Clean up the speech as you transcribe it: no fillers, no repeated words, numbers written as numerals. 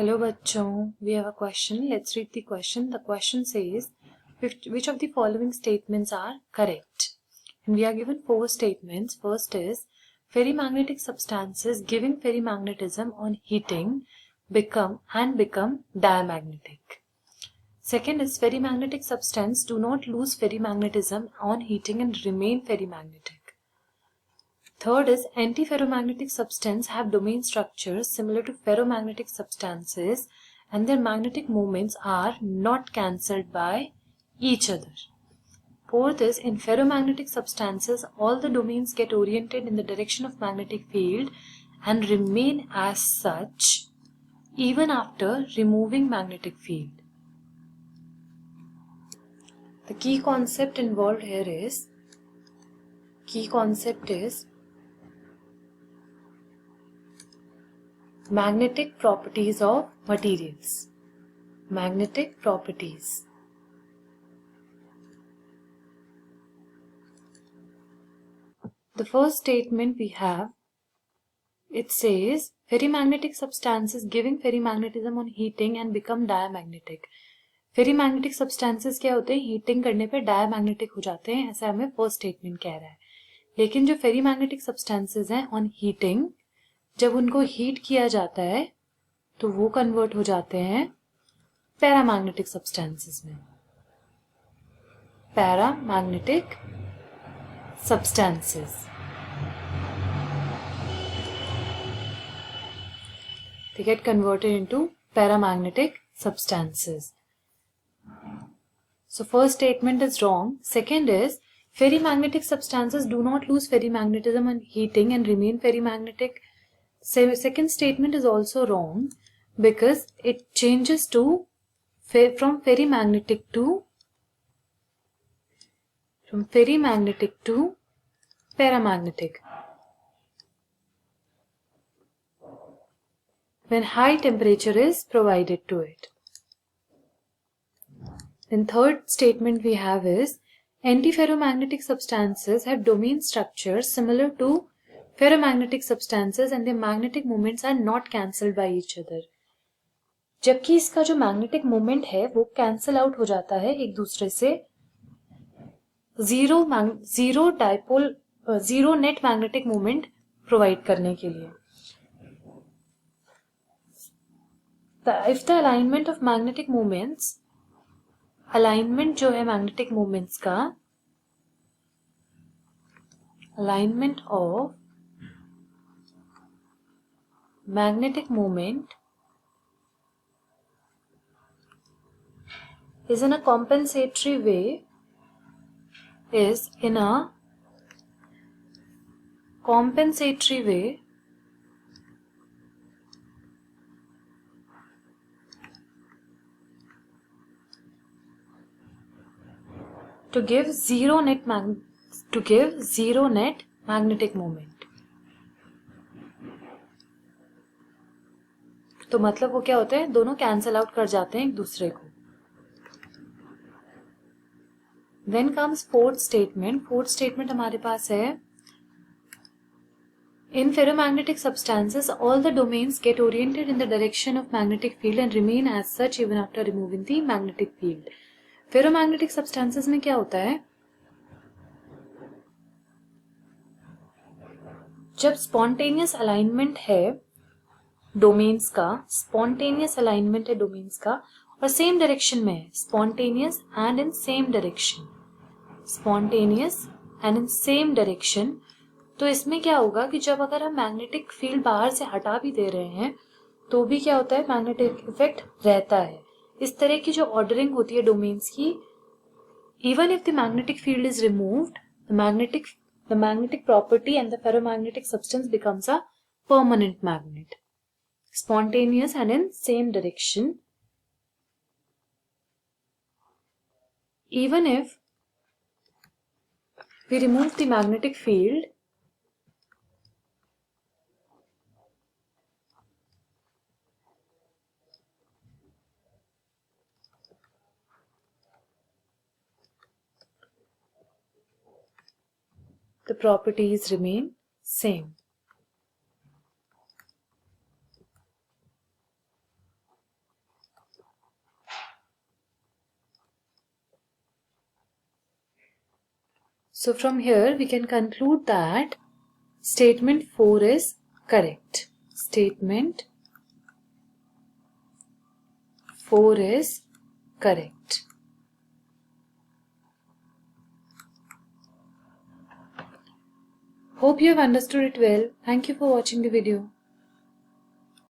Hello बच्चों, we have a question. Let's read the question. The question says, which of the following statements are correct? And we are given 4 statements. First is, ferrimagnetic substances giving ferrimagnetism on heating become diamagnetic. Second is, ferrimagnetic substances do not lose ferrimagnetism on heating and remain ferrimagnetic. Third is, antiferromagnetic substances have domain structures similar to ferromagnetic substances and their magnetic moments are not cancelled by each other. Fourth is, in ferromagnetic substances, all the domains get oriented in the direction of magnetic field and remain as such even after removing magnetic field. The key concept involved here is, magnetic properties of materials. Magnetic properties. The first statement we have, it says, ferrimagnetic substances giving ferrimagnetism on heating and become diamagnetic. Ferrimagnetic substances क्या होते हैं? Heating करने पे diamagnetic हो जाते हैं, ऐसा हमें फर्स्ट स्टेटमेंट कह रहा है. लेकिन जो फेरीमैग्नेटिक सब्सटेंसेस हैं ऑन हीटिंग, जब उनको हीट किया जाता है तो वो कन्वर्ट हो जाते हैं पैरामैग्नेटिक सब्सटेंसेस में. Paramagnetic substances, they get converted into paramagnetic substances. So first statement is wrong. Second is, ferrimagnetic substances do not lose ferrimagnetism on heating and remain ferrimagnetic. Second statement is also wrong because it changes to from ferrimagnetic to paramagnetic when high temperature is provided to it. Then third statement we have is, antiferromagnetic substances have domain structures similar to ferromagnetic substances and their magnetic moments are not cancelled by each other. जबकि इसका जो magnetic moment है वो cancel out हो जाता है एक दूसरे से zero net magnetic moment provide करने के लिए. If the alignment of magnetic moments, alignment जो है मैग्नेटिक मोमेंट्स का, alignment of magnetic moment is in a compensatory way, to give zero net magnetic moment. तो मतलब वो क्या होते हैं, दोनों कैंसल आउट कर जाते हैं एक दूसरे को. Then comes fourth statement. Fourth statement हमारे पास है, in ferromagnetic substances all the domains get oriented in the direction of magnetic field and remain as such even after removing the magnetic field. Ferromagnetic substances में क्या होता है, जब spontaneous alignment है domains का, spontaneous alignment है domains का और सेम डायरेक्शन में है, spontaneous and in same direction, spontaneous and in same direction. तो इसमें क्या होगा कि जब अगर हम मैग्नेटिक फील्ड बाहर से हटा भी दे रहे हैं तो भी क्या होता है, मैग्नेटिक इफेक्ट रहता है. इस तरह की जो ऑर्डरिंग होती है डोमेन्स की, even if the magnetic field is removed, the magnetic property and the ferromagnetic substance becomes a permanent magnet, spontaneous and in same direction. Even if we remove the magnetic field, the properties remain same. So from here we can conclude that statement 4 is correct. Statement 4 is correct. Hope you have understood it well. Thank you for watching the video.